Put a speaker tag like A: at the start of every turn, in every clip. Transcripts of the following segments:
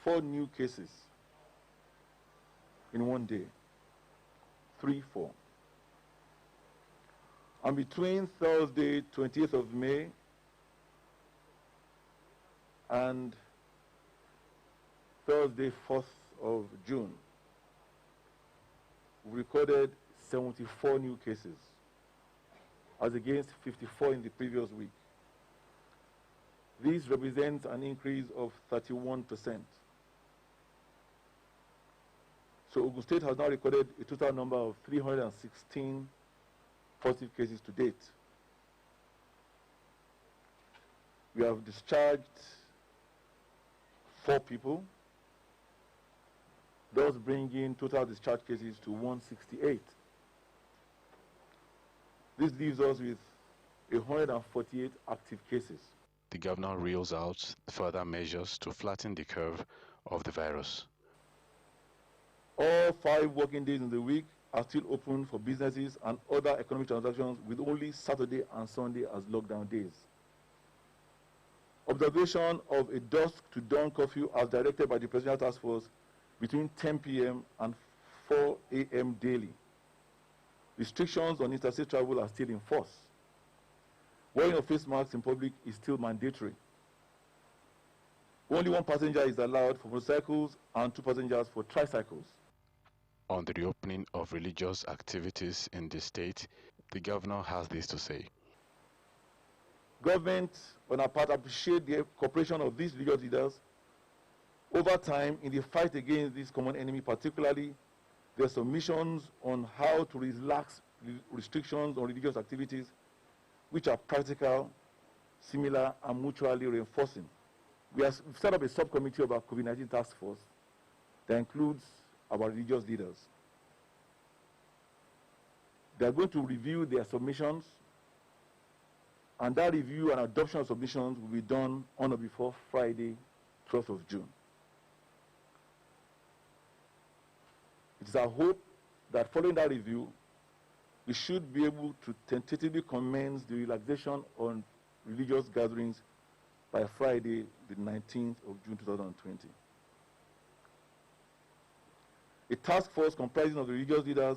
A: 4 new cases in one day. 3, 4. And between Thursday, 20th of May and Thursday, 4th of June, we recorded 74 new cases, as against 54 in the previous week. This represents an increase of 31%. So Ogun State has now recorded a total number of 316 positive cases to date. We have discharged 4 people, thus bringing total discharge cases to 168. This leaves us with 148 active cases.
B: The governor reels out further measures to flatten the curve of the virus.
A: All 5 working days in the week are still open for businesses and other economic transactions, with only Saturday and Sunday as lockdown days. Observation of a dusk to dawn curfew as directed by the Presidential Task Force between 10 p.m. and 4 a.m. daily. Restrictions on interstate travel are still in force. Wearing of face masks in public is still mandatory. Only 1 passenger is allowed for motorcycles and 2 passengers for tricycles.
B: On the reopening of religious activities in the state, the governor has this to say.
A: Government, on our part, appreciate the cooperation of these religious leaders over time in the fight against this common enemy, particularly their submissions on how to relax restrictions on religious activities, which are practical, similar, and mutually reinforcing. We've set up a subcommittee of our COVID-19 task force that includes our religious leaders. They are going to review their submissions, and that review and adoption of submissions will be done on or before Friday, 12th of June. It is our hope that following that review, we should be able to tentatively commence the relaxation on religious gatherings by Friday, the 19th of June 2020. A task force comprising of the religious leaders,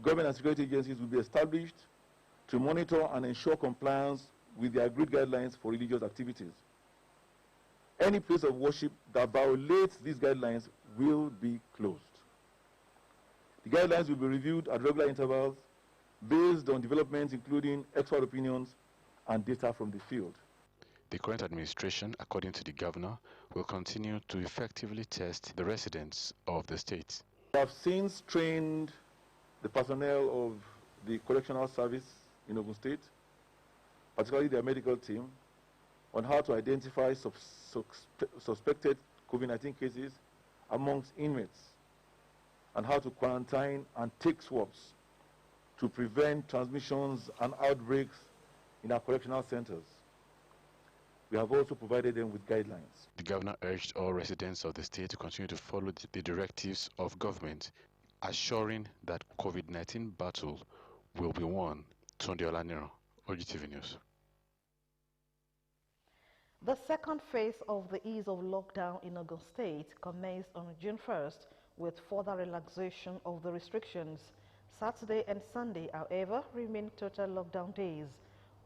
A: government and security agencies will be established to monitor and ensure compliance with the agreed guidelines for religious activities. Any place of worship that violates these guidelines will be closed. The guidelines will be reviewed at regular intervals based on developments including expert opinions and data from the field.
B: The current administration, according to the governor, will continue to effectively test the residents of the state.
A: We have since trained the personnel of the correctional service in Ogun State, particularly their medical team, on how to identify suspected COVID-19 cases amongst inmates and how to quarantine and take swabs to prevent transmissions and outbreaks in our correctional centers. We have also provided them with guidelines.
B: The governor urged all residents of the state to continue to follow the directives of government, assuring that COVID-19 battle will be won. Tunde Olaniro, Ogtv News.
C: The second phase of the ease of lockdown in Ogun State commenced on June 1st with further relaxation of the restrictions. Saturday and Sunday, however, remain total lockdown days.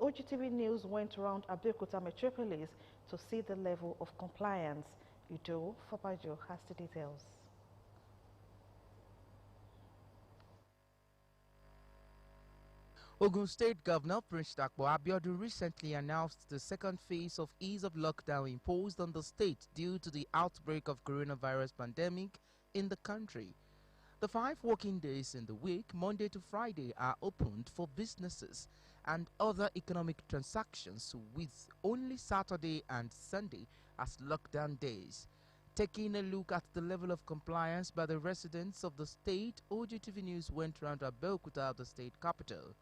C: Ogtv News went around Abeokuta metropolis to see the level of compliance. Udo Fabajo has the details.
D: Ogun State Governor Prince Dakpo Abiodun recently announced the second phase of ease of lockdown imposed on the state due to the outbreak of coronavirus pandemic in the country. The 5 working days in the week, Monday to Friday, are opened for businesses and other economic transactions, with only Saturday and Sunday as lockdown days. Taking a look at the level of compliance by the residents of the state, Ogtv News went round Abeokuta, the state capital.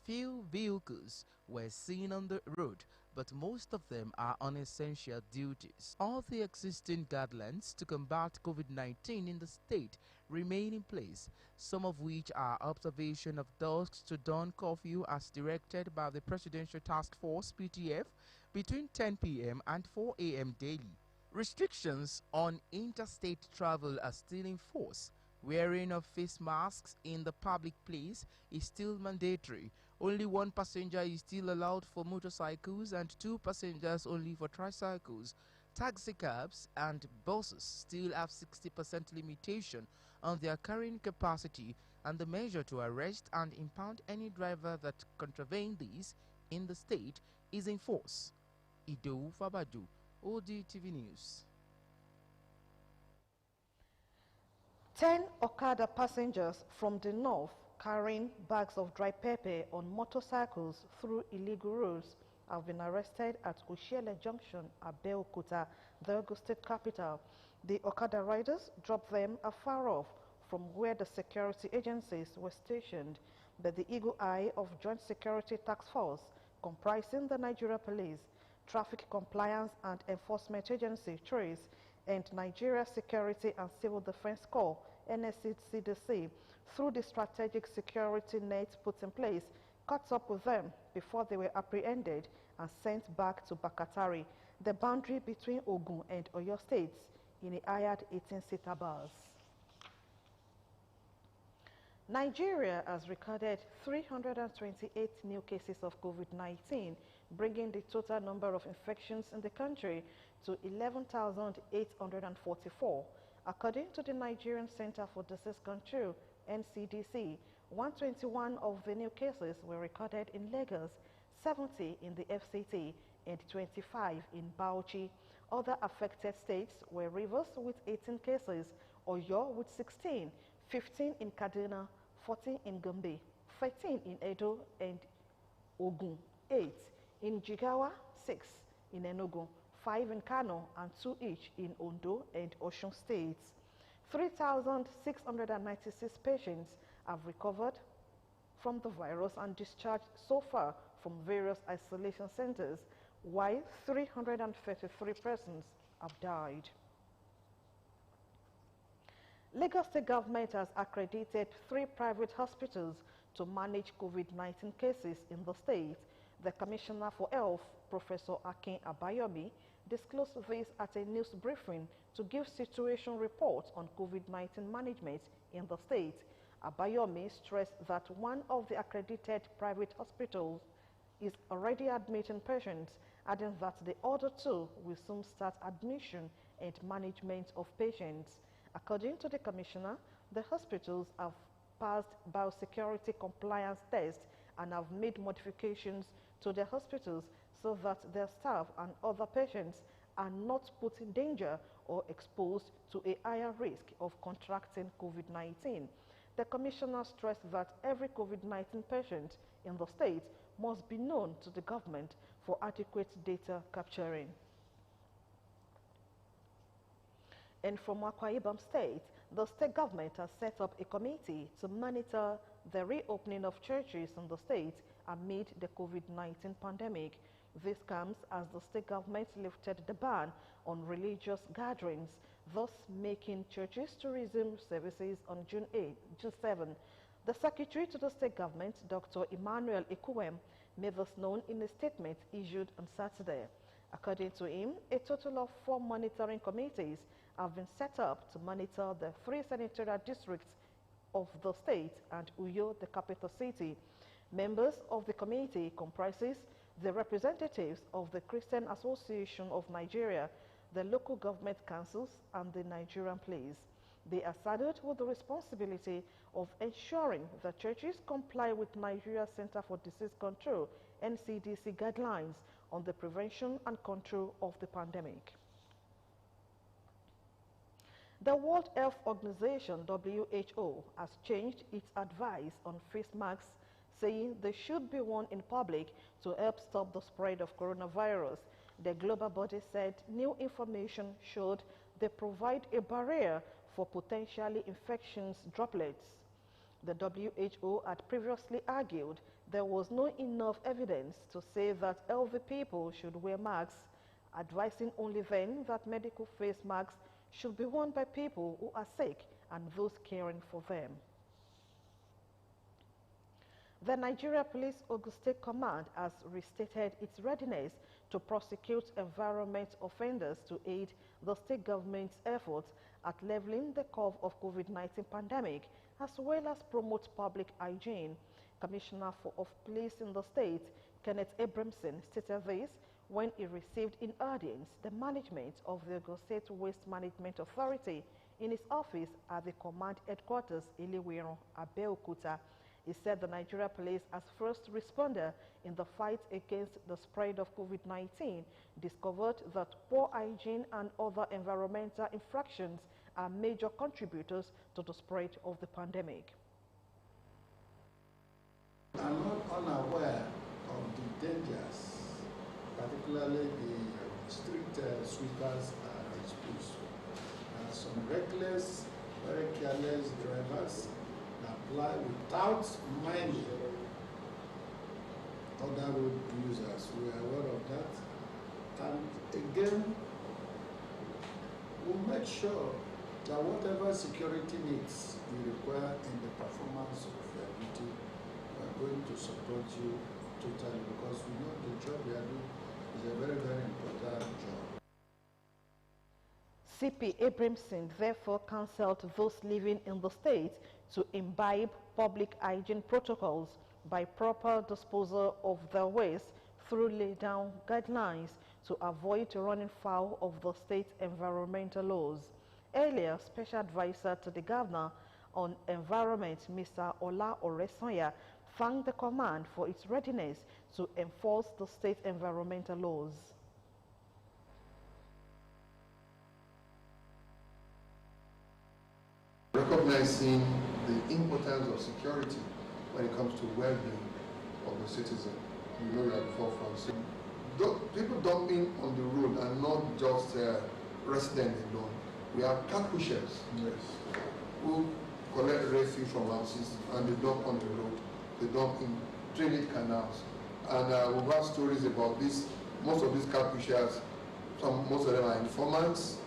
D: Few vehicles were seen on the road, but most of them are unessential duties. All the existing guidelines to combat COVID-19 in the state remain in place, some of which are observation of dusk to dawn curfew as directed by the Presidential Task Force (PTF) between 10 p.m. and 4 a.m. daily. Restrictions on interstate travel are still in force. Wearing of face masks in the public place is still mandatory. Only one passenger is still allowed for motorcycles and 2 passengers only for tricycles. Taxi cabs and buses still have 60% limitation on their carrying capacity, and the measure to arrest and impound any driver that contravene these in the state is in force. Ido Fabadu, Ogtv News.
C: 10 Okada passengers from the north carrying bags of dry pepper on motorcycles through illegal roads have been arrested at Oshiele Junction, Abeokuta, the Ogun State capital. The Okada riders dropped them afar off from where the security agencies were stationed, but the eagle eye of Joint Security Task Force, comprising the Nigeria Police, Traffic Compliance and Enforcement Agency, TRACE, and Nigeria Security and Civil Defense Corps, NSCDC, through the strategic security net put in place, caught up with them before they were apprehended and sent back to Bakatari, the boundary between Ogun and Oyo states, in a hired 18-seater bus. Nigeria has recorded 328 new cases of COVID-19, bringing the total number of infections in the country to 11,844. According to the Nigerian Center for Disease Control, NCDC, 121 of the new cases were recorded in Lagos, 70 in the FCT, and 25 in Bauchi. Other affected states were Rivers with 18 cases, Oyo with 16, 15 in Kaduna, 14 in Gombe, 13 in Edo and Ogun, 8 in Jigawa, 6 in Enugu, 5 in Kano, and 2 each in Ondo and Osun states. 3,696 patients have recovered from the virus and discharged so far from various isolation centers, while 333 persons have died. Lagos State government has accredited 3 private hospitals to manage COVID-19 cases in the state. The Commissioner for Health, Professor Akin Abayomi, disclosed this at a news briefing to give situation reports on COVID-19 management in the state. Abayomi stressed that one of the accredited private hospitals is already admitting patients, adding that the other 2 will soon start admission and management of patients. According to the Commissioner, the hospitals have passed biosecurity compliance tests and have made modifications to their hospitals so that their staff and other patients are not put in danger or exposed to a higher risk of contracting COVID-19. The Commissioner stressed that every COVID-19 patient in the state must be known to the government for adequate data capturing. And from Akwa Ibom State, the state government has set up a committee to monitor the reopening of churches in the state amid the COVID-19 pandemic. This comes as the state government lifted the ban on religious gatherings, thus making churches to resume services on June 7. The secretary to the state government, Dr. Emmanuel Ekuwem, made this known in a statement issued on Saturday. According to him, a total of 4 monitoring committees have been set up to monitor the 3 senatorial districts of the state and Uyo, the capital city. Members of the committee comprises the representatives of the Christian Association of Nigeria, the local government councils, and the Nigerian police. They are saddled with the responsibility of ensuring that churches comply with Nigeria Center for Disease Control, NCDC guidelines on the prevention and control of the pandemic. The World Health Organization, WHO, has changed its advice on face masks, saying they should be worn in public to help stop the spread of coronavirus. The global body said new information showed they provide a barrier for potentially infectious droplets. The WHO had previously argued there was no enough evidence to say that healthy people should wear masks, advising only then that medical face masks should be worn by people who are sick and those caring for them. The Nigeria Police Ogun State Command has restated its readiness to prosecute environment offenders to aid the state government's efforts at leveling the curve of COVID-19 pandemic, as well as promote public hygiene. Commissioner of Police in the state, Kenneth Abramson, stated this when he received in audience the management of the Ogun State Waste Management Authority in his office at the command headquarters, Iliwero, Abeokuta. He said the Nigeria Police, as first responder in the fight against the spread of COVID-19, discovered that poor hygiene and other environmental infractions are major contributors to the spread of the pandemic.
E: I'm not unaware of the dangers, particularly the street sweepers are exposed. Some reckless, very careless drivers apply without minding other road users. We are aware of that. And again, we'll make sure that whatever security needs you require in the performance of your duty, we are going to support you totally, because we know the job we are doing is a very, very important job.
C: CP Abramson therefore counseled those living in the state to imbibe public hygiene protocols by proper disposal of their waste through laid down guidelines to avoid running foul of the state's environmental laws. Earlier, Special Advisor to the Governor on Environment, Mr. Ola Oresanya, thanked the command for its readiness to enforce the state's environmental laws.
F: Recognizing the importance of security when it comes to well-being of the citizen. You know, we are at the forefront. So, people dumping on the road are not just residents alone. We have car pushers who collect refuse from houses and they dump on the road. They dump in drainage canals. And we've had stories about this. Most of these car pushers, most of them are informants,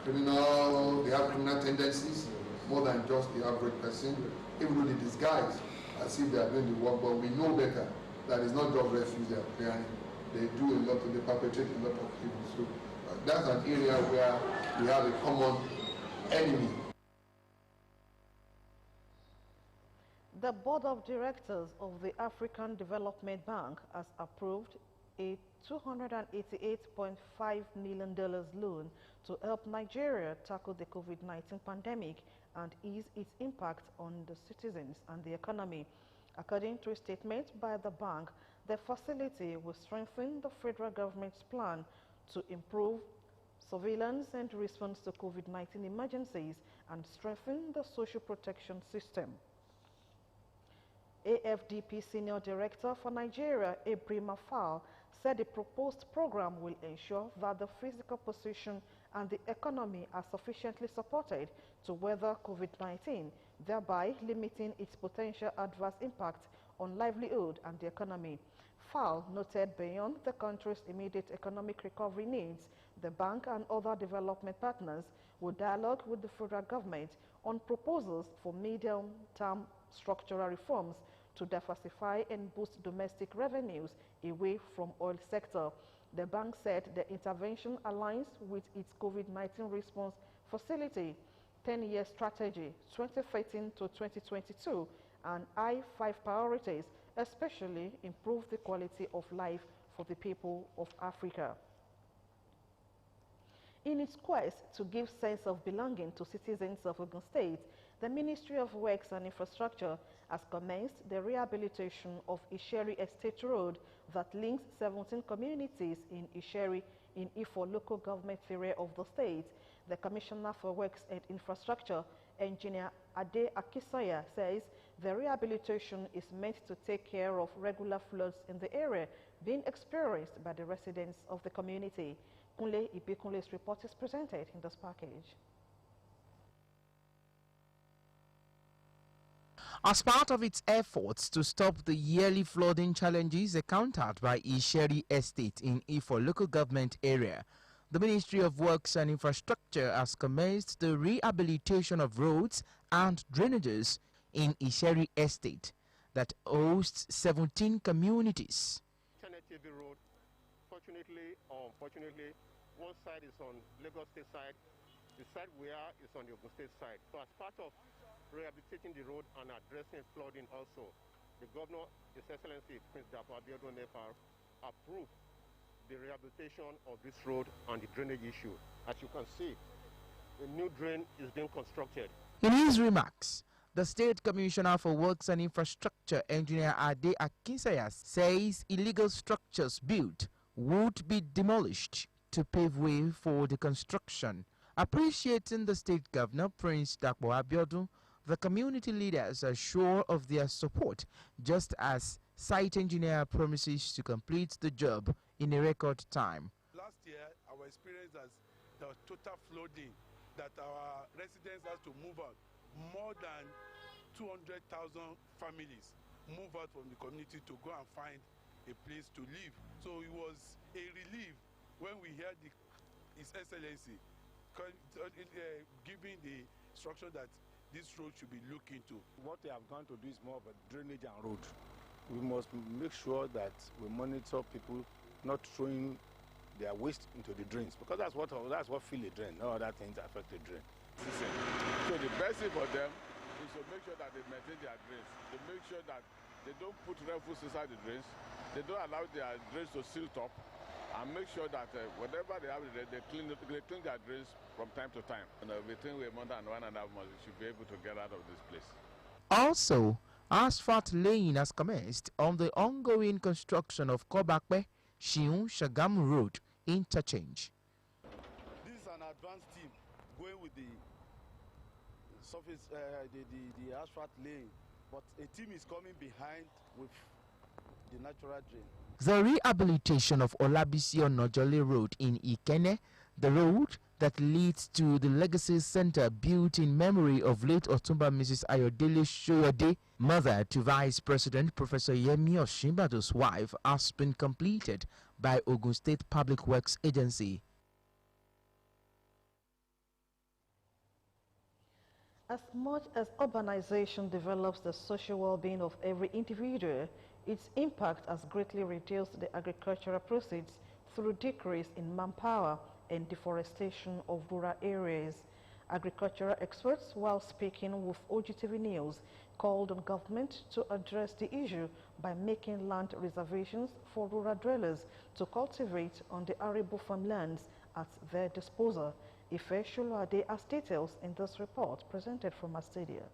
F: criminal, they have criminal tendencies, more than just the average person, even though they disguise as if they are doing the work, but we know better that it's not just refuse they are clearing. They do a lot, they perpetrate a lot of evil. So that's an area where we have a common enemy.
C: The Board of Directors of the African Development Bank has approved a $288.5 million loan to help Nigeria tackle the COVID-19 pandemic and ease its impact on the citizens and the economy. According to a statement by the bank, the facility will strengthen the federal government's plan to improve surveillance and response to COVID-19 emergencies and strengthen the social protection system. AFDP Senior Director for Nigeria, Ibrahim Afal, said the proposed program will ensure that the physical position and the economy are sufficiently supported to weather COVID-19, thereby limiting its potential adverse impact on livelihood and the economy. Fal noted beyond the country's immediate economic recovery needs, the bank and other development partners will dialogue with the federal government on proposals for medium-term structural reforms to diversify and boost domestic revenues away from oil sector. The bank said the intervention aligns with its COVID-19 response facility, 10-year strategy, 2013 to 2022, and I-5 priorities, especially improve the quality of life for the people of Africa. In its quest to give sense of belonging to citizens of Ogun State, the Ministry of Works and Infrastructure has commenced the rehabilitation of Isheri Estate Road that links 17 communities in Isheri in Ifo local government area of the state. The Commissioner for Works and Infrastructure, Engineer Ade Akisaya, says the rehabilitation is meant to take care of regular floods in the area being experienced by the residents of the community. Kunle Ibekunle's report is presented in this package.
D: As part of its efforts to stop the yearly flooding challenges encountered by Isheri Estate in Ifo local government area, the Ministry of Works and Infrastructure has commenced the rehabilitation of roads and drainages in Isheri Estate that hosts 17 communities.
G: Ogtv road, fortunately or unfortunately, one side is on Lagos State side, the side we are is on the Ogun State side. So as part of rehabilitating the road and addressing flooding also, the Governor, His Excellency Prince Dapo Abiodun FR, approved the rehabilitation of this road and the drainage issue. As you can see, a new drain is being constructed.
D: In his remarks, the State Commissioner for Works and Infrastructure, Engineer Ade Akinsanya, says illegal structures built would be demolished to pave way for the construction. Appreciating the State Governor, Prince Dapo Abiodun, the community leaders are sure of their support, just as site engineer promises to complete the job in a record time.
H: Last year, our experience as the total flooding that our residents had to move out. More than 200,000 families move out from the community to go and find a place to live. So it was a relief when we heard His Excellency giving the instruction that this road should be looked into.
I: What they have gone to do is more of a drainage and road. We must make sure that we monitor people not throwing their waste into the drains, because that's what fill a drain. No other things affect the drain.
J: So the best thing for them is to make sure that they maintain their drains. To make sure that they don't put refuse inside the drains. They don't allow their drains to silt up, and make sure that whatever they have, they clean their drains from time to time. Between a month and 1.5 months, we should be able to get out of this place.
D: Also, asphalt laying has commenced on the ongoing construction of Kobakpe Shiun-Shagamu Road interchange.
K: This is an advanced team going with the surface, the asphalt laying, but a team is coming behind with the natural drain.
D: The rehabilitation of Olabisi Onojole Road in Ikene, the road that leads to the Legacy Center built in memory of late Otumba Mrs. Ayodele Shoyode, mother to Vice President Professor Yemi Osinbajo's wife, has been completed by Ogun State Public Works Agency.
C: As much as urbanization develops the social well-being of every individual, its impact has greatly reduced the agricultural proceeds through decrease in manpower and deforestation of rural areas. Agricultural experts, while speaking with Ogtv News, called on government to address the issue by making land reservations for rural dwellers to cultivate on the arable farmlands at their disposal. Ife Shuluade has details in this report presented from Astadia.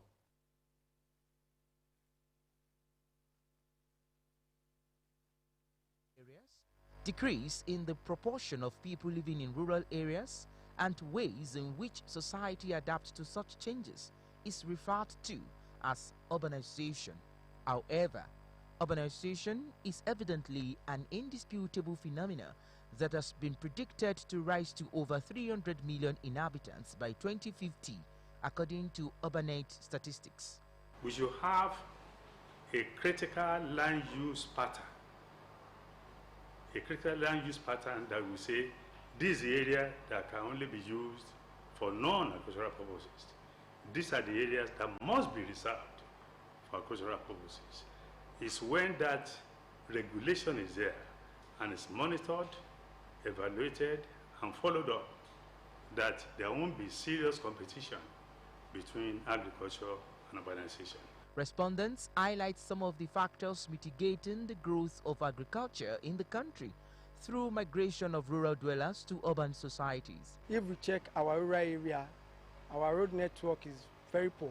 D: Decrease in the proportion of people living in rural areas and ways in which society adapts to such changes is referred to as urbanization. However, urbanization is evidently an indisputable phenomenon that has been predicted to rise to over 300 million inhabitants by 2050, according to Urbanate statistics.
L: We should have a critical land use pattern. A critical land use pattern that will say this is the area that can only be used for non-agricultural purposes. These are the areas that must be reserved for agricultural purposes. It's when that regulation is there and is monitored, evaluated, and followed up that there won't be serious competition between agriculture and urbanization.
D: Respondents highlight some of the factors mitigating the growth of agriculture in the country through migration of rural dwellers to urban societies.
M: If we check our rural area, our road network is very poor.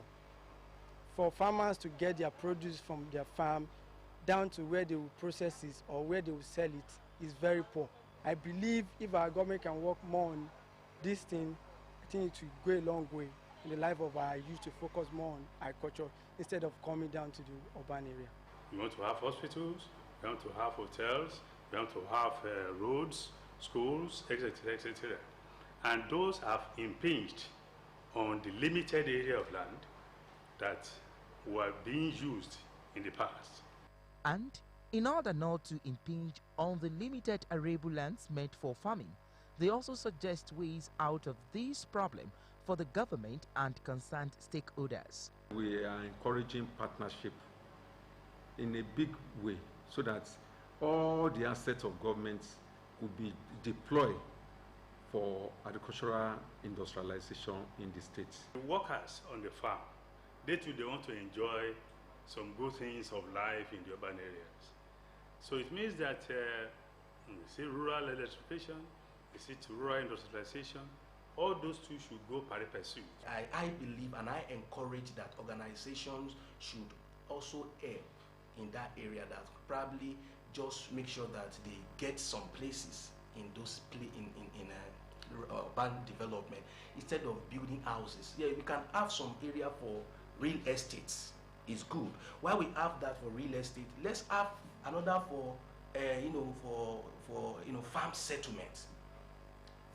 M: For farmers to get their produce from their farm down to where they will process it or where they will sell it is very poor. I believe if our government can work more on this thing, I think it will go a long way in the life of our youth to focus more on agriculture instead of coming down to the urban area.
L: We want to have hospitals, we want to have hotels, we want to have roads, schools, etc., etc. And those have impinged on the limited area of land that were being used in the past.
D: And in order not to impinge on the limited arable lands meant for farming, they also suggest ways out of this problem for the government and concerned stakeholders.
N: We are encouraging partnership in a big way so that all the assets of government could be deployed for agricultural industrialization in the states.
L: The workers on the farm, they too, they want to enjoy some good things of life in the urban areas. So it means that you see rural electrification, you see to rural industrialization, all those two should go pari passu.
O: I believe and I encourage that organizations should also help in that area, that probably just make sure that they get some places in those urban development instead of building houses. Yeah, we can have some area for real estates. It's good. While we have that for real estate, let's have another for farm settlements.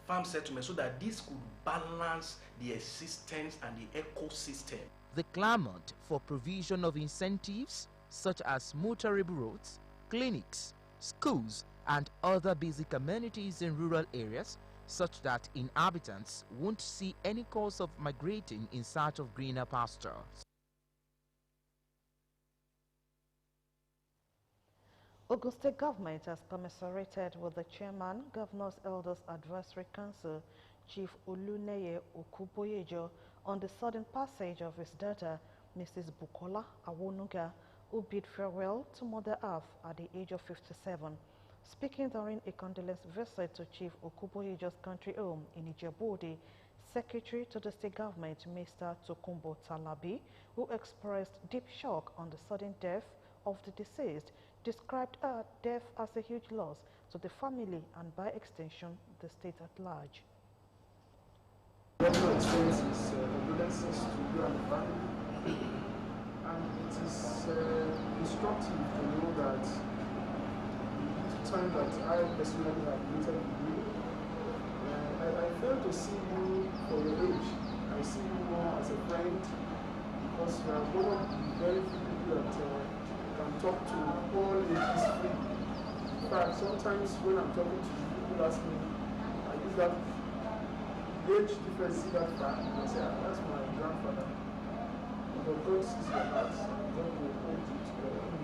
O: Farm settlements, so that this could balance the existence and the ecosystem.
D: The clamored for provision of incentives such as motorable roads, clinics, schools, and other basic amenities in rural areas, such that inhabitants won't see any cause of migrating in search of greener pastures.
C: Ogun State government has commiserated with the chairman, Governor's Elders Advisory Council, Chief Oluneye Okuboyejo, on the sudden passage of his daughter, Mrs. Bukola Awonuga, who bid farewell to Mother Earth at the age of 57. Speaking during a condolence visit to Chief Okuboyejo's country home in Ijebu-Ode, Secretary to the state government, Mr. Tokumbo Talabi, who expressed deep shock on the sudden death of the deceased, described her death as a huge loss to the family and by extension the state at large.
P: Also extends his condolences to you and the family, and it is instructive to know that the time that I personally have meted with you, I fail to see you for your age. I see you more as a friend, because you are one of the very few people that can talk to all ages free. In fact, sometimes when I'm talking to you, people ask me, I use that age difference, see that far, and I say, that's my grandfather. But God sees your heart, and God will hold you together.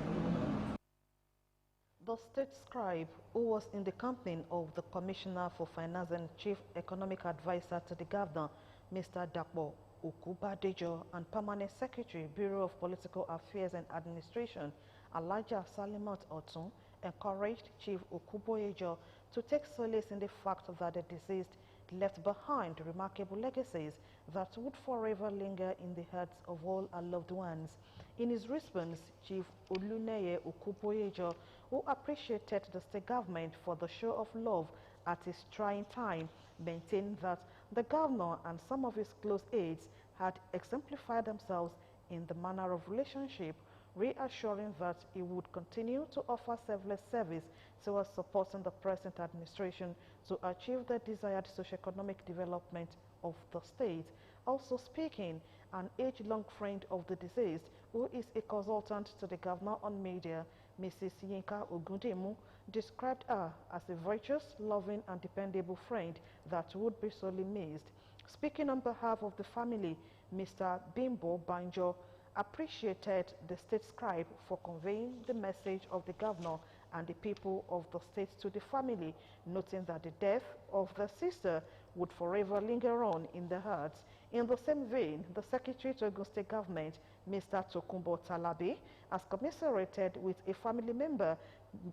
C: The state scribe, who was in the company of the Commissioner for Finance and Chief Economic Advisor to the Governor, Mr. Dapo Okubadejo, and Permanent Secretary, Bureau of Political Affairs and Administration, Alaja Salimat Otun, encouraged Chief Okuboyejo to take solace in the fact that the deceased left behind remarkable legacies that would forever linger in the hearts of all our loved ones. In his response, Chief Oluneye Okuboyejo, who appreciated the state government for the show of love at his trying time, maintained that the governor and some of his close aides had exemplified themselves in the manner of relationship, reassuring that he would continue to offer selfless service towards supporting the present administration to achieve the desired socio-economic development of the state. Also speaking, an age-long friend of the deceased, who is a consultant to the governor on media, Mrs. Yinka Ogundemu, described her as a virtuous, loving, and dependable friend that would be sorely missed. Speaking on behalf of the family, Mr. Bimbo Banjo appreciated the state scribe for conveying the message of the governor and the people of the state to the family, noting that the death of the sister would forever linger on in their hearts. In the same vein, the Secretary to Ogun State Government, Mr. Tokumbo Talabi, has commiserated with a family member,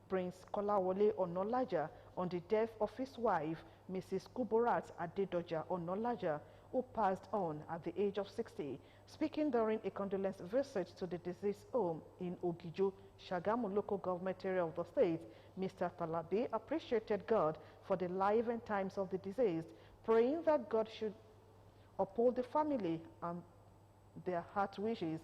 C: Prince Kolawole Onolaja, on the death of his wife, Mrs. Kuborat Adedoja Onolaja, who passed on at the age of 60. Speaking during a condolence visit to the deceased home in Ogijo, Shagamu local government area of the state, Mr. Talabi appreciated God for the life and times of the deceased, praying that God should uphold the family and their heart wishes.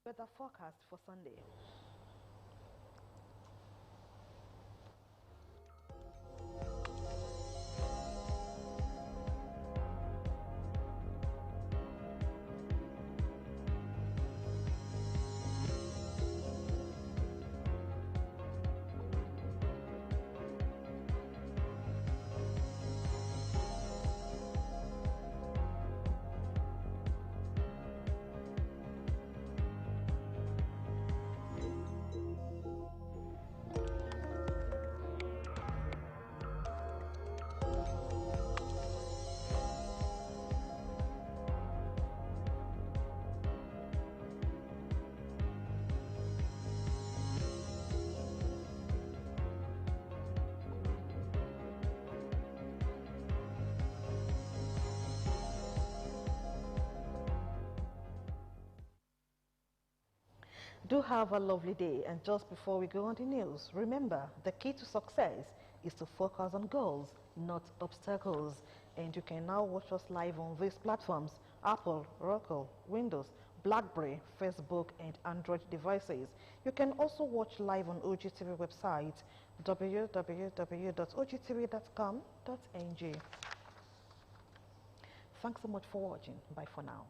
C: Weather forecast for Sunday. Do have a lovely day, and just before we go on the news, remember the key to success is to focus on goals, not obstacles. And you can now watch us live on these platforms: Apple, Roku, Windows, BlackBerry, Facebook, and Android devices. You can also watch live on Ogtv website www.ogtv.com.ng. Thanks so much for watching. Bye for now.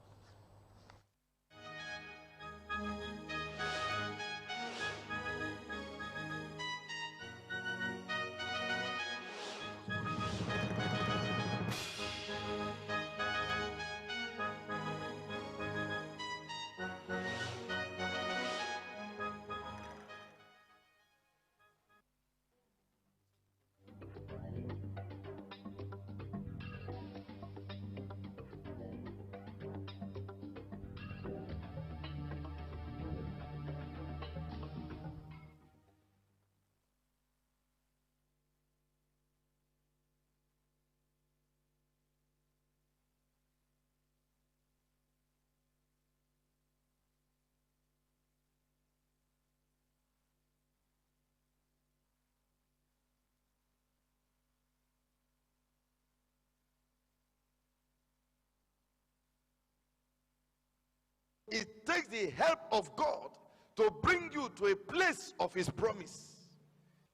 Q: It takes the help of God to bring you to a place of his promise.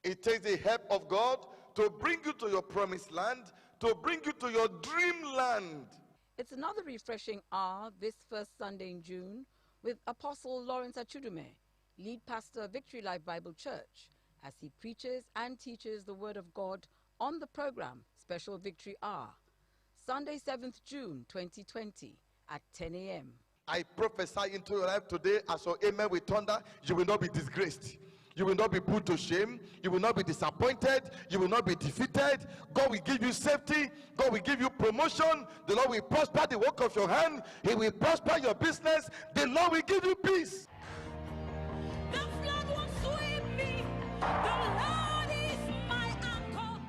Q: It takes the help of God to bring you to your promised land, to bring you to your dreamland.
R: It's another refreshing hour this first Sunday in June with Apostle Lawrence Achudume, lead pastor of Victory Life Bible Church, as he preaches and teaches the Word of God on the program Special Victory Hour, Sunday 7th June 2020 at 10 a.m.
Q: I prophesy into your life today as your amen with thunder, you will not be disgraced. You will not be put to shame. You will not be disappointed. You will not be defeated. God will give you safety. God will give you promotion. The Lord will prosper the work of your hand. He will prosper your business. The Lord will give you peace.
S: The flood won't sweep me. The Lord is my anchor.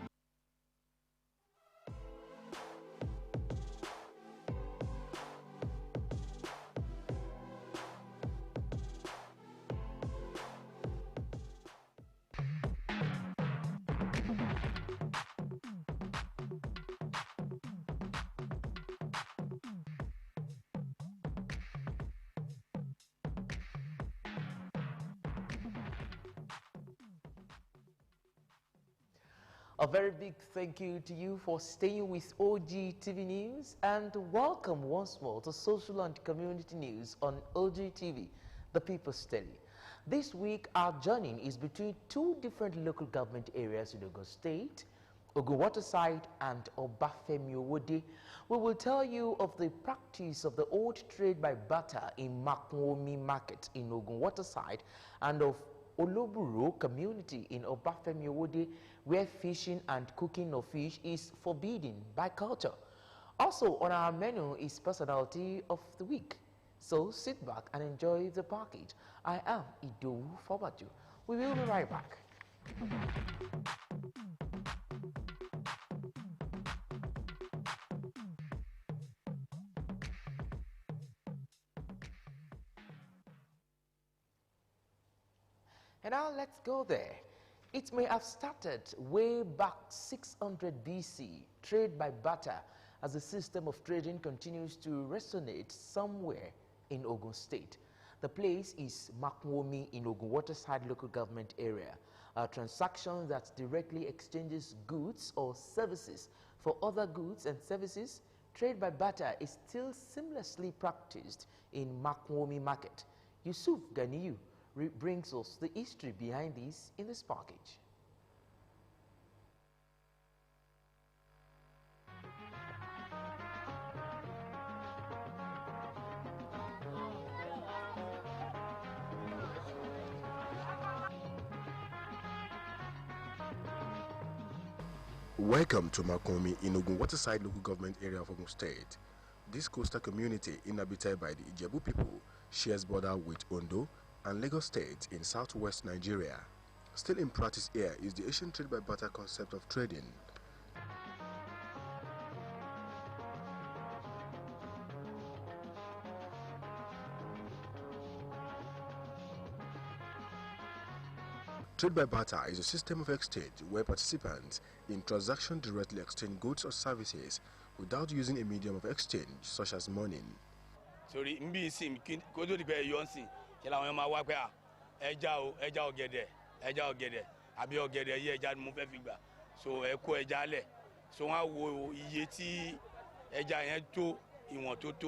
T: A very big thank you to you for staying with Ogtv News, and welcome once more to Social and Community News on Ogtv, the People's Daily. This week, our journey is between two different local government areas in Ogun State, Ogun Waterside and Obafemi-Owode. We will tell you of the practice of the old trade by barter in Makwomi Market in Ogun Waterside and of Oloburo community in Obafemi-Owode, where fishing and cooking of fish is forbidden by culture. Also on our menu is Personality of the Week. So sit back and enjoy the package. I am Idowu Fobaju. We will be right back. And now let's go there. It may have started way back 600 BC, trade by barter, as the system of trading continues to resonate somewhere in Ogun State. The place is Makwomi in Ogun Waterside local government area, a transaction that directly exchanges goods or services for other goods and services. Trade by barter is still seamlessly practiced in Makwomi market. Yusuf Ganiyu brings us the history behind this in this package.
U: Welcome to Makwomi in Ogun Waterside local government area of Ogun State. This coastal community, inhabited by the Ijebu people, shares border with Ondo and Lagos State in southwest Nigeria. Still in practice here is the Asian trade by barter concept of trading. Trade by barter is a system of exchange where participants in transaction directly exchange goods or services without using a medium of exchange such as money.
K: Sorry, kó tó di pé yọ nsìn kí làwọn yẹn máa wá pé ẹja ọ̀gẹ̀dẹ̀ àbí ọ̀gẹ̀dẹ̀ yìí ẹja ni mo fẹ́ fi gbà so ẹ kó ẹja lẹ̀ so wọ́n á wo iye tí ẹja yẹn tó ìwọ̀n tó tó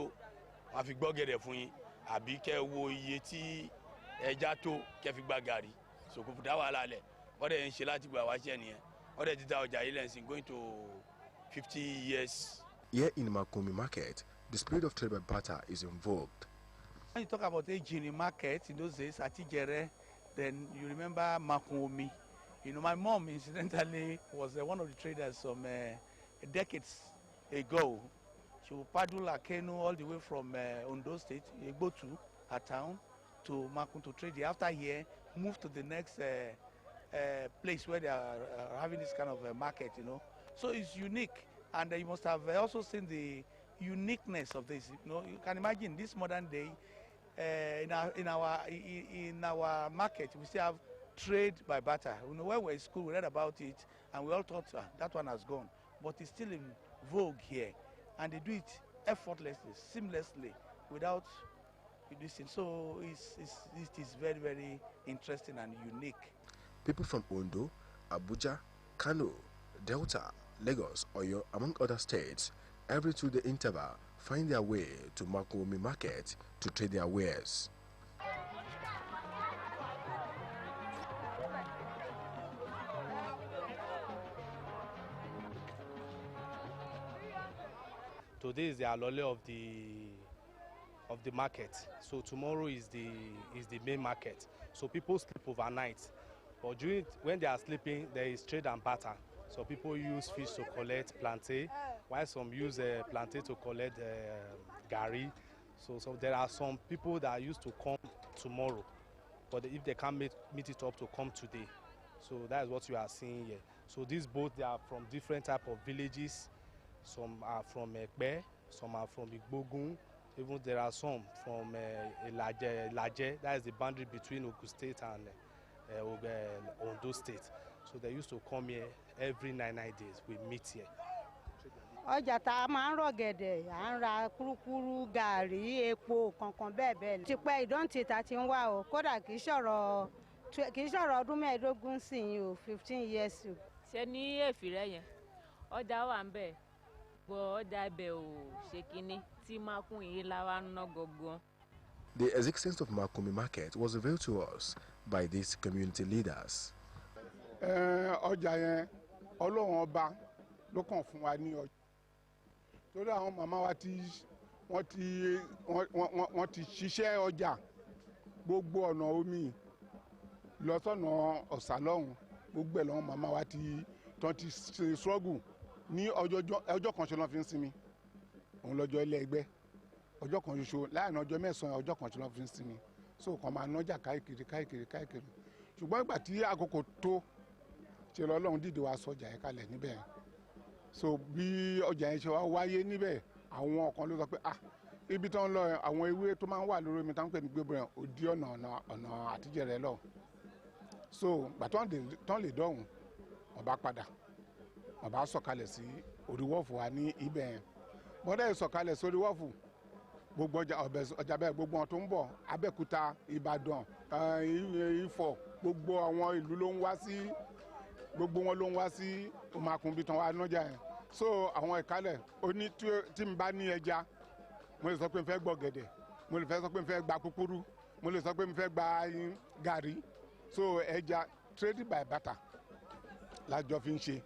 K: wọ́n á fi gbọ́ ọ̀gẹ̀dẹ̀ fún yín àbí kẹ́ wo iye tí ẹja tó kẹ́ fi gba gàrí so kò dá wàhálà lẹ̀ wọ́n dẹ̀ ń ṣe láti gbà wá ṣẹ́ nìyẹn wọ́n dẹ̀ ti ta ọjà yìí lẹ́sìn going to 50 years.
U: Here in Makwomi market, the spirit of trade by barter is invoked.
V: When you talk about aging in market in those days, Atijere, then you remember Makwomi. You know, my mom incidentally was one of the traders some decades ago. She would paddle a canoe all the way from Ondo State, Egbotu, her town, to Makun to trade. After here, moved to the next place where they are having this kind of market, you know. So it's unique, and you must have also seen the uniqueness of this. You know, you can imagine this modern day in our market we still have trade by barter. You know, when we were in school we read about it and we all thought that one has gone, but it's still in vogue here, and they do it effortlessly, seamlessly, without reducing. So it is very, very interesting and unique.
U: People from Ondo, Abuja, Kano, Delta, Lagos, Oyo, among other states, every 2-day interval find their way to Makwomi market to trade their wares.
W: Today is the alole of the market, so tomorrow is the main market. So people sleep overnight, but when they are sleeping, there is trade and barter. So people use fish to collect plantain, while some use plantain to collect gari. So there are some people that used to come tomorrow, but if they can't meet it up to come today. So that is what you are seeing here. So these boats, they are from different type of villages. Some are from Ekpe, some are from Igbogun. Even there are some from Laje, that is the boundary between Ogun State and Ondo State. So they used to come here every 9 days. We meet here.
X: Ọjà tá a máa ń rọ̀gẹ̀dẹ̀, à ń ra kúrúkúrú, gàrí, epo, kankan bẹ́ẹ̀ bẹ́ẹ̀ lọ. Tipẹ́ ìdọ́ǹtì ta ti ń wá o, kódà kì í ṣọ̀rọ̀ ọdún mẹ́ẹ̀ẹ́dógún sí yìí o, 15 years o.
Y: Ṣé ní èfìrẹ́ yẹn, ọjà wà ń bẹ̀, bọ̀ ọjà ibẹ̀ ò ṣe kínní tí Makun yìí láwa ń ná gbogbo.
U: The existence of Makwomi market was revealed to us by these community leaders.
Z: Ọjà yẹn Ọlọ́run ọba ló kàn fún wa ní ọjà. Torí àwọn màmá wa wọ́n ti ṣiṣẹ́ ọjà gbogbo ọ̀nà omi lọ sọ́nà ọ̀sà lọ́hùn gbogbo ẹ̀ lọ́wọ́ màmá wa ti ṣe struggle ní ọjọ́ kan ṣe lọ́ fi ń sinmi òun lọ́jọ́ ilé ẹgbẹ́ ọjọ́ kan ṣoṣo láàrin ọjọ́ mẹ́sàn-án ọjọ́ kan ṣe lọ́ fi ń sinmi so kàn máa nájà káìkiri ṣùgbọ́n ìgbà tí àkókò tó ṣe lọ́lọ́run dìde wá sọjà yẹn kalẹ̀ níbẹ̀ so bí ọjà yẹn ṣe wá wáyé níbẹ̀ àwọn kan ló sọ pé ibi tó ń lọ àwọn ewé tó máa ń wà lórí omi tó ń pè ní gbébọn yẹn ò dí ọ̀nà àtijọ́ rẹ lọ so gbà tán lè dọ̀hún ọba padà ọba sọ̀kalẹ̀ sí orí wọ́ọ̀fù wa ní ibẹ̀ yẹn bọ́dẹ̀ sọ̀kalẹ̀ sórí wọ́ọ̀fù gbogbo ọjà bẹ́ẹ̀ gbogbo wọn tó ń bọ̀ Abẹ́òkúta Ìbàdàn Ifọ̀ gbogbo àwọn ìlú ló ń wá sí gbogbo wọn ló ń wá sí Òmàkùnbí tán wá nájà yẹn so àwọn ìkálẹ̀ ó ní tí n bá ní ẹja mo lè sọ pé n fẹ́ gbọ́ gẹ̀dẹ̀ mo lè fẹ́ sọ pé n fẹ́ gba kúkúrú mo lè sọ pé n fẹ́ gba gàrí so ẹja trading by barter lájọ fi ń ṣe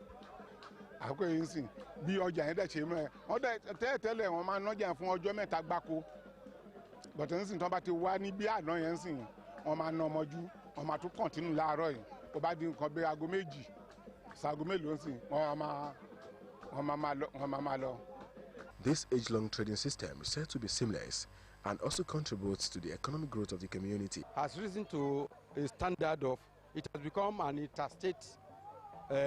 Z: àkókò yìí ń sìn bí ọjà yẹn dẹ̀ ṣe mọ́ ẹ wọ́n dẹ̀ tẹ́lẹ̀ wọ́n máa nájà fún ọjọ́ mẹ́ta gbáko bọ̀tẹ̀ ń sìn tán bá ti wá ní bí àná yẹn ń sìn wọ́n máa ná ọmọjú wọ́n máa tún kọ̀ntínú láàárọ̀ yìí ó bá di nǹkan bí aago méjì ṣaago mélòó ń sìn wọ́n máa lọ.
U: This age-long trading system is said to be seamless and also contributes to the economic growth of the community.
A: Has risen to a standard of, it has become an interstate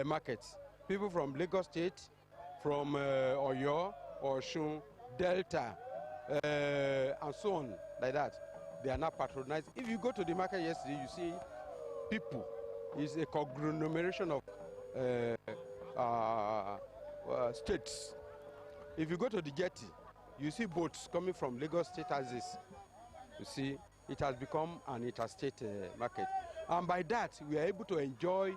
A: market. People from Lagos State, from Oyo, Osun, Delta, and so on, like that, they are now patronized. If you go to the market yesterday, you see people. It's a conglomeration of states. If you go to the jetty, you see boats coming from Lagos State as this. You see, it has become an interstate market. And by that, we are able to enjoy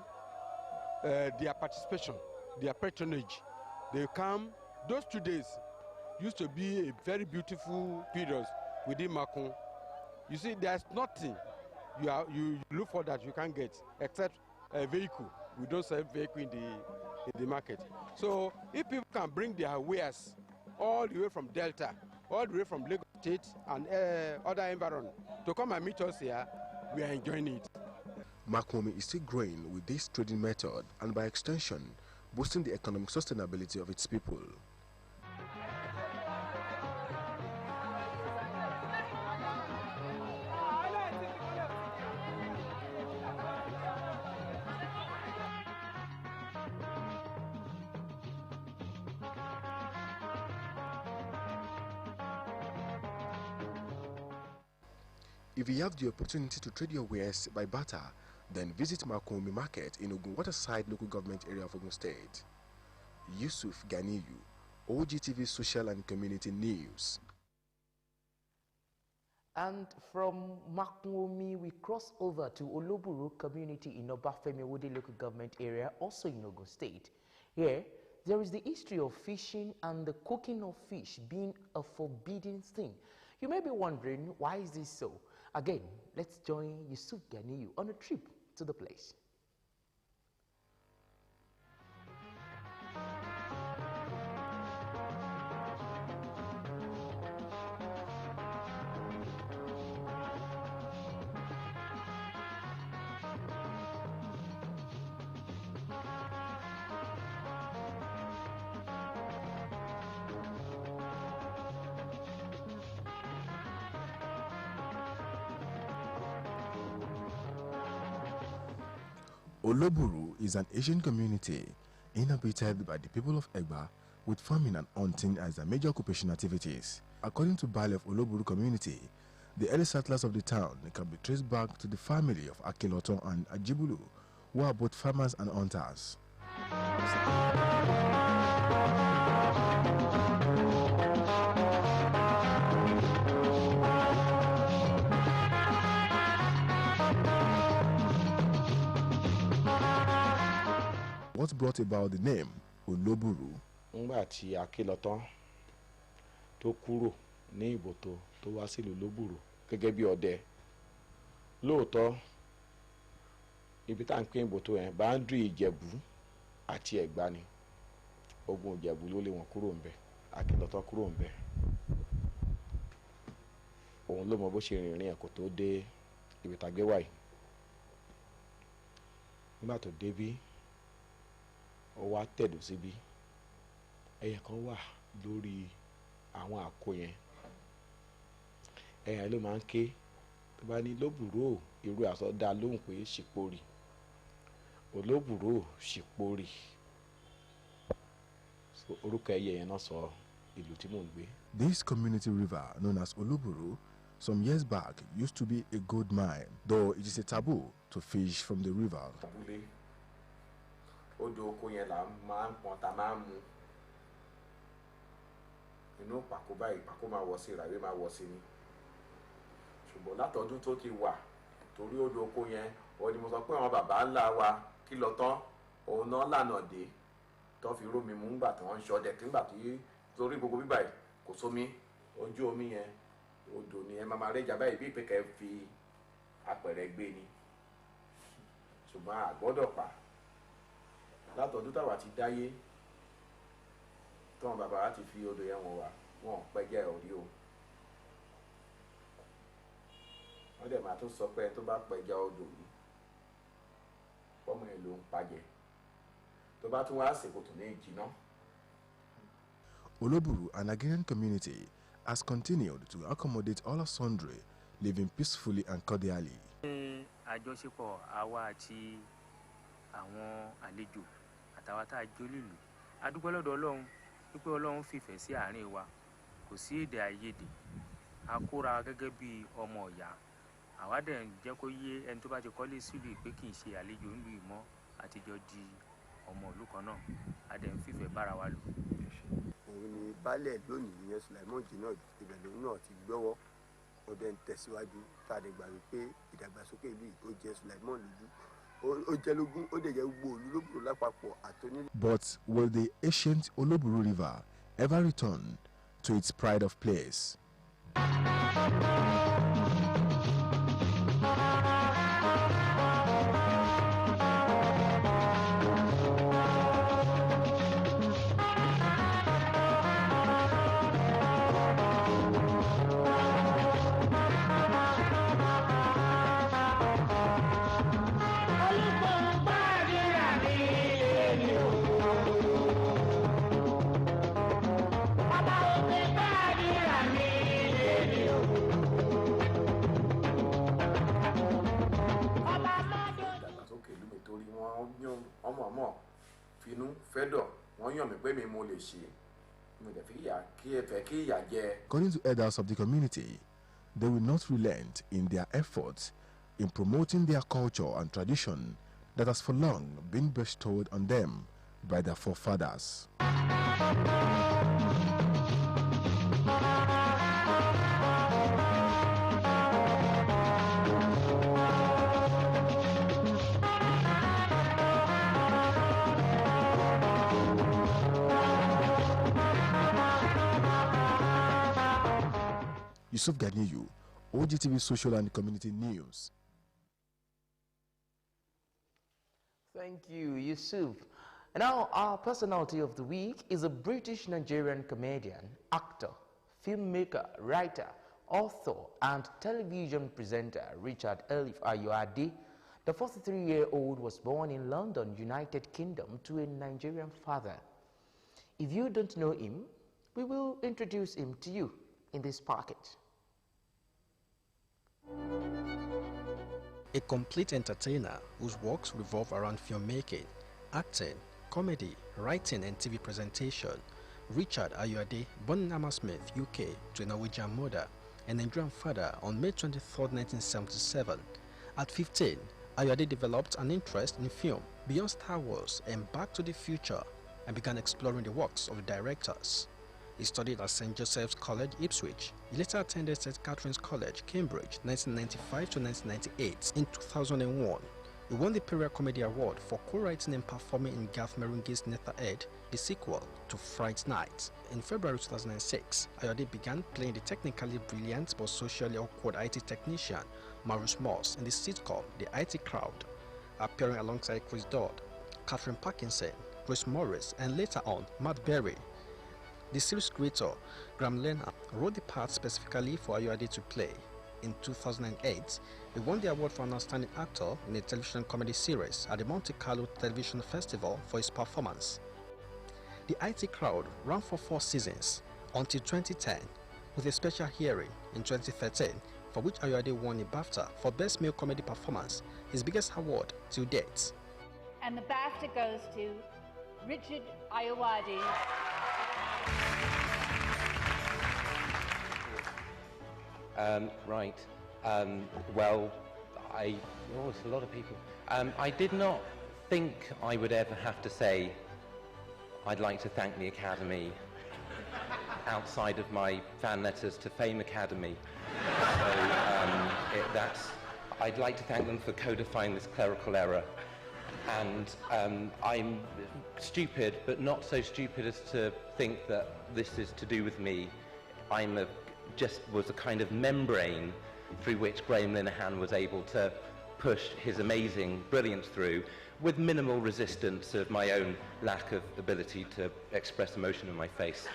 A: their participation, their patronage. They come, those 2 days used to be a very beautiful period within Makun. You see, there's nothing you look for that you can't get except a vehicle. We don't sell vehicle in the market. So if people can bring their wares all the way from Delta, all the way from Lagos State and other environment to come and meet us here, we are enjoying it.
U: Makomi is still growing with this trading method and by extension, boosting the economic sustainability of its people. If you have the opportunity to trade your wares by barter, then visit Makomi Market in Ogun Waterside local government area of Ogun State. Yusuf Ganiyu, Ogtv Social and Community News.
T: And from Makomi, we cross over to Oloburu community in Obafemi Wode local government area, also in Ogun State. Here, there is the history of fishing and the cooking of fish being a forbidden thing. You may be wondering, why is this so? Again, let's join Yusuf Ganiyu on a trip to the place.
U: Oloburu is an Asian community inhabited by the people of Egba with farming and hunting as their major occupation activities. According to Bale of Oloburu community, the early settlers of the town can be traced back to the family of Akiloton and Ajibulu, who are both farmers and hunters. What brought about the name Oloburu?
B: Ngbà tí Akílọtán tó kúrò ní Ìbòtò tó wá sí Oloburu gẹ́gẹ́ bí ọdẹ. Lóòótọ́ ibi tá ń pín Ìbòtò yẹn boundary Ìjẹ̀bú àti Ẹ̀gbá ni. Ogun Ìjẹ̀bú ló lé wọn kúrò ńbẹ̀. Akílọtán kúrò ńbẹ̀. Òun ló mọ bó ṣe rìnrìn ẹ̀ kó tó dé ibi tá gbé wá yìí. Nígbà tó débí ó wá tẹ̀dó síbí, ẹyẹ kan wà lórí àwọn àkó yẹn, ẹyẹ ló máa ń ké tó bá ní lóbùrò irú àsọdá lóhùn pé ṣìpòrì, olóbùrò ṣìpòrì, orúkọ ẹyẹ yẹn náà sọ ìlú tí mò ń gbé.
U: This community river known as Oloburu some years back used to be a gold mine, though it is a taboo to fish from the river.
B: Odò oko yẹn là máa ń pọn tá máa ń mu inú pàkó báyìí pàkó máa wọ̀ sí ìràwé máa wọ̀ sí ni ṣùgbọ́n látọdún tó ti wà torí odò oko yẹn òun ni mo sọ pé àwọn bàbá ńlá wa kí lọ tán òun náà lànà dé tó fi rómi mú ńgbà tí wọ́n ń ṣọdẹ kí ńgbà tí torí gbogbo bíbà yìí kò sómi ojú omi yẹn odò ni ẹ máa rẹ́jà báyìí bí ìpẹ́kẹ́ fi apẹ̀rẹ̀ gbé ni ṣùgbọ́n àgbọ́dọ̀ pa látọdún táwa ti dáyé tọ́wọ́n bàbá wa ti fi odò yẹn wọ̀n wá wọn pẹ́jẹ́ òrí o wọ́n dẹ̀ máa tún sọ pé tó bá pẹja odò yìí fọ́mọ ẹ̀ ló ń pajẹ tó bá tún wá àsìkò tó ní ìjìnà.
U: Oloburu, a Nigerian community, has continued to accommodate all and sundry, living peacefully and cordially.
E: Àjọṣepọ̀ àwa àti àwọn àlejò àtàwọn tá a jólìlú a dúpẹ́ lọ́dọ̀ Ọlọ́run wípé Ọlọ́run fìfẹ́ sí àárín wa kò sí èdè àìyedè a kóra gẹ́gẹ́ bí ọmọ ọ̀yà àwa dẹ̀ ń jẹ́ kó yé ẹni tó bá ti kọ́lé sílùú pé kì í ṣe àlejò ńlú ìmọ̀ àtijọ́ di ọmọ ìlú kan náà a dẹ̀ ń fìfẹ́ bára wa lò.
F: Òun ni baálẹ̀ lónìí ìyẹn Sulaimon Jina ibẹ̀ lòun náà ti gbọ́wọ́ ó dẹ̀ ń tẹ̀síwájú tá a lè gbà wípé ìdàgbàsókè ìlú yìí ó jẹ́ Sulaimon lójú ó jẹ́ lógún ó dẹ̀ jẹ́ gbogbo Olóbùrú lápapọ̀ àtòní.
U: But will the ancient Oloburu River ever return to its pride of place? According to elders of the community, they will not relent in their efforts in promoting their culture and tradition that has for long been bestowed on them by their forefathers. Yusuf Ganiyu, Ogtv Social and Community News.
T: Thank you, Yusuf. Now, our personality of the week is a British-Nigerian comedian, actor, filmmaker, writer, author, and television presenter Richard Elif Ayoade. The 43-year-old was born in London, United Kingdom, to a Nigerian father. If you don't know him, we will introduce him to you in this package.
G: A complete entertainer whose works revolve around filmmaking, acting, comedy, writing and TV presentation, Richard Ayoade, born in Hammersmith, UK, to a Norwegian mother and Nigerian father on May 23, 1977. At 15, Ayoade developed an interest in film beyond Star Wars and Back to the Future and began exploring the works of the directors. He studied at St. Joseph's College, Ipswich. He later attended St. Catherine's College, Cambridge, 1995 to 1998. In 2001, he won the Imperial Comedy Award for co-writing and performing in Garth Marenghi's Nether Ed, the sequel to Fright Night. In February 2006, Ayoade began playing the technically brilliant but socially awkward IT technician Marius Moss in the sitcom The IT Crowd, appearing alongside Chris Dodd, Catherine Parkinson, Grace Morris, and later on Matt Berry. The series creator, Graham Lenham, wrote the part specifically for Ayoade to play. In 2008, he won the award for an outstanding actor in a television comedy series at the Monte Carlo Television Festival for his performance. The IT Crowd ran for 4 seasons until 2010, with a special hearing in 2013 for which Ayoade won a BAFTA for Best Male Comedy Performance, his biggest award to date.
H: And the BAFTA goes to Richard Ayoade.
I: Right. Well, it's a lot of people. I did not think I would ever have to say I'd like to thank the Academy outside of my fan letters to Fame Academy. So I'd like to thank them for codifying this clerical error. And I'm stupid, but not so stupid as to think that this is to do with me. Just was a kind of membrane through which Graham Linehan was able to push his amazing brilliance through with minimal resistance of my own lack of ability to express emotion in my face.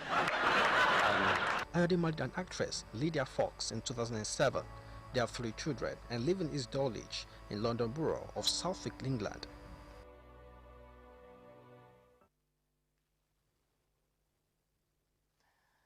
G: Ayode married an actress, Lydia Fox, in 2007. They have 3 children and live in East Dulwich in London Borough of Southwick, England.